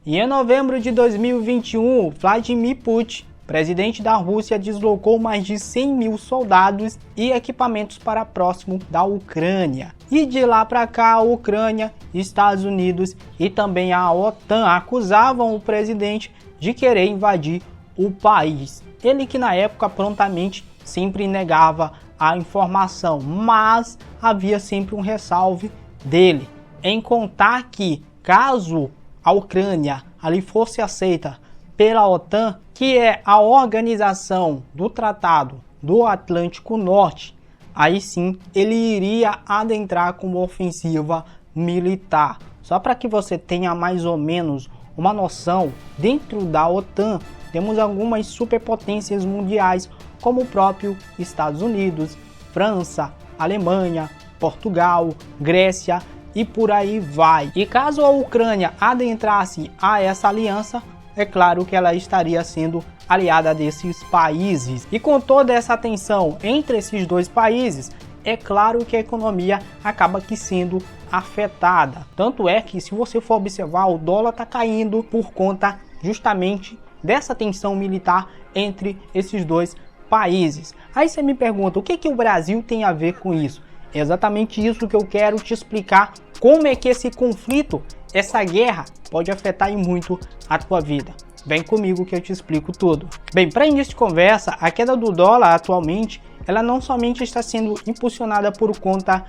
E em novembro de 2021, Vladimir Putin, presidente da Rússia, deslocou mais de 100 mil soldados e equipamentos para próximo da Ucrânia. E de lá para cá, a Ucrânia, Estados Unidos e também a OTAN acusavam o presidente de querer invadir o país. Ele que na época prontamente sempre negava a informação, mas havia sempre um ressalve dele, em contar que caso a Ucrânia ali fosse aceita pela OTAN, que é a organização do Tratado do Atlântico Norte, aí sim ele iria adentrar com uma ofensiva militar. Só para que você tenha mais ou menos uma noção, dentro da OTAN temos algumas superpotências mundiais, como o próprio Estados Unidos, França, Alemanha, Portugal, Grécia e por aí vai. E caso a Ucrânia adentrasse a essa aliança, é claro que ela estaria sendo aliada desses países. E com toda essa tensão entre esses dois países, é claro que a economia acaba que sendo afetada. Tanto é que, se você for observar, o dólar está caindo por conta justamente dessa tensão militar entre esses dois países. Aí você me pergunta, o que o Brasil tem a ver com isso? É exatamente isso que eu quero te explicar, como é que esse conflito, essa guerra, pode afetar e muito a tua vida. Vem comigo que eu te explico tudo. Bem, para início de conversa, a queda do dólar atualmente, ela não somente está sendo impulsionada por conta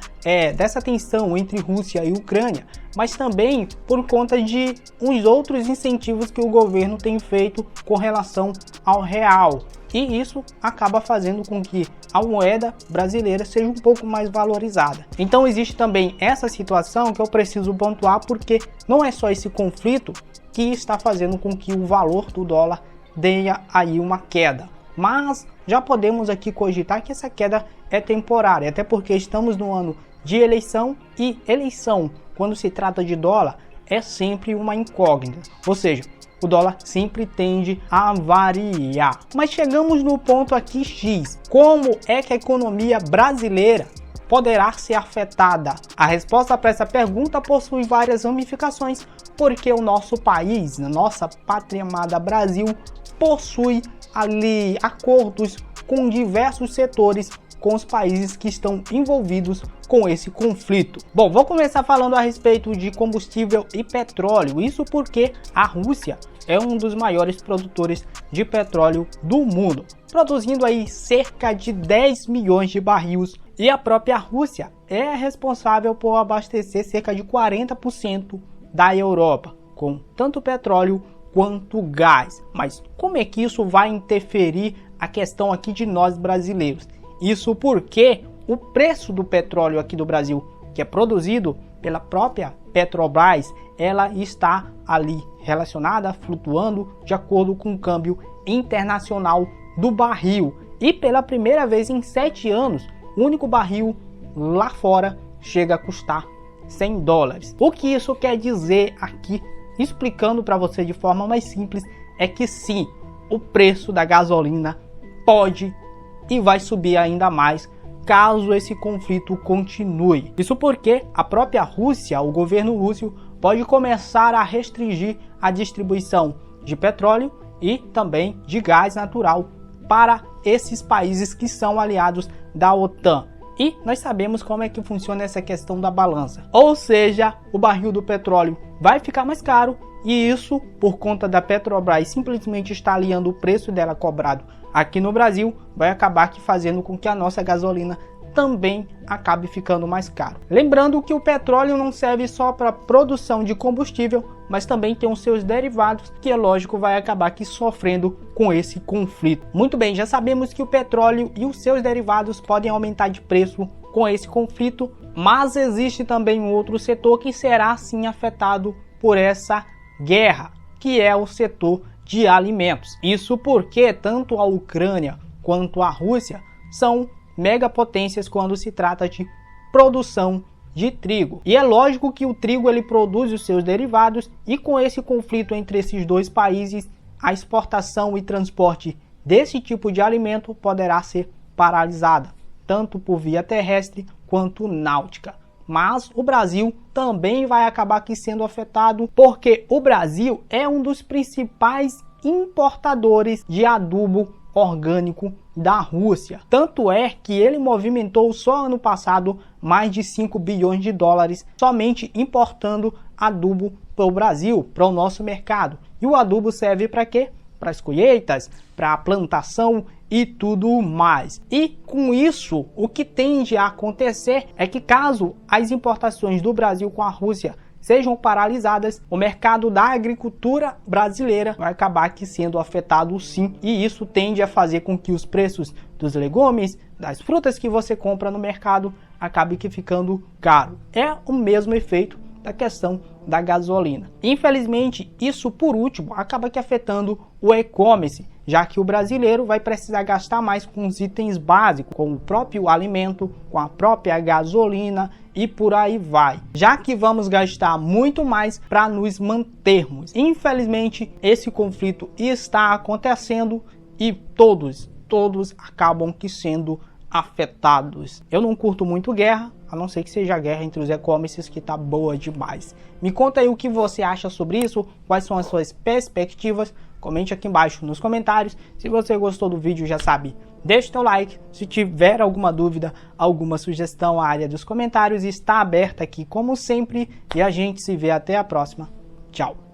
dessa tensão entre Rússia e Ucrânia, mas também por conta de uns outros incentivos que o governo tem feito com relação ao real. E isso acaba fazendo com que a moeda brasileira seja um pouco mais valorizada. Então existe também essa situação que eu preciso pontuar, porque não é só esse conflito que está fazendo com que o valor do dólar dê aí uma queda. Mas já podemos aqui cogitar que essa queda é temporária, até porque estamos no ano de eleição, e eleição, quando se trata de dólar, é sempre uma incógnita. Ou seja, o dólar sempre tende a variar. Mas chegamos no ponto aqui X. Como é que a economia brasileira poderá ser afetada? A resposta para essa pergunta possui várias ramificações, porque o nosso país, a nossa pátria amada Brasil, possui ali acordos com diversos setores com os países que estão envolvidos com esse conflito. Bom, vou começar falando a respeito de combustível e petróleo. Isso porque a Rússia é um dos maiores produtores de petróleo do mundo, produzindo aí cerca de 10 milhões de barris, e a própria Rússia é responsável por abastecer cerca de 40% da Europa, com tanto petróleo quanto gás. Mas como é que isso vai interferir a questão aqui de nós brasileiros? Isso porque o preço do petróleo aqui do Brasil, que é produzido pela própria Petrobras, ela está ali relacionada, flutuando de acordo com o câmbio internacional do barril. E pela primeira vez em 7 anos, o único barril lá fora chega a custar $100. O que isso quer dizer aqui, explicando para você de forma mais simples, é que sim, o preço da gasolina pode e vai subir ainda mais caso esse conflito continue. Isso porque a própria Rússia, o governo russo, pode começar a restringir a distribuição de petróleo e também de gás natural para esses países que são aliados da OTAN. E nós sabemos como é que funciona essa questão da balança. Ou seja, o barril do petróleo vai ficar mais caro, e isso por conta da Petrobras simplesmente estar alinhando o preço dela cobrado aqui no Brasil, vai acabar que fazendo com que a nossa gasolina também acabe ficando mais caro. Lembrando que o petróleo não serve só para produção de combustível, mas também tem os seus derivados, que é lógico vai acabar aqui sofrendo com esse conflito. Muito bem, já sabemos que o petróleo e os seus derivados podem aumentar de preço com esse conflito, mas existe também um outro setor que será sim afetado por essa guerra, que é o setor de alimentos. Isso porque tanto a Ucrânia quanto a Rússia são megapotências quando se trata de produção de trigo. E é lógico que o trigo ele produz os seus derivados, e com esse conflito entre esses dois países, a exportação e transporte desse tipo de alimento poderá ser paralisada, tanto por via terrestre quanto náutica. mas o Brasil também vai acabar aqui sendo afetado, porque o Brasil é um dos principais importadores de adubo orgânico da Rússia. Tanto é que ele movimentou só ano passado mais de 5 bilhões de dólares somente importando adubo para o Brasil, para o nosso mercado. E o adubo serve para quê? Para as colheitas, para a plantação e tudo mais. E com isso, o que tende a acontecer é que caso as importações do Brasil com a Rússia sejam paralisadas, o mercado da agricultura brasileira vai acabar aqui sendo afetado sim, e isso tende a fazer com que os preços dos legumes, das frutas que você compra no mercado, acabe que ficando caro. É o mesmo efeito da questão da gasolina. Infelizmente, isso por último acaba que afetando o e-commerce, já que o brasileiro vai precisar gastar mais com os itens básicos, com o próprio alimento, com a própria gasolina e por aí vai. Já que vamos gastar muito mais para nos mantermos. Infelizmente, esse conflito está acontecendo e todos acabam que sendo afetados. Eu não curto muito guerra, a não ser que seja a guerra entre os e-commerces, que tá boa demais. Me conta aí o que você acha sobre isso, quais são as suas perspectivas, comente aqui embaixo nos comentários. Se você gostou do vídeo, já sabe, deixa o teu like. Se tiver alguma dúvida, alguma sugestão, a área dos comentários está aberta aqui como sempre, e a gente se vê até a próxima. Tchau!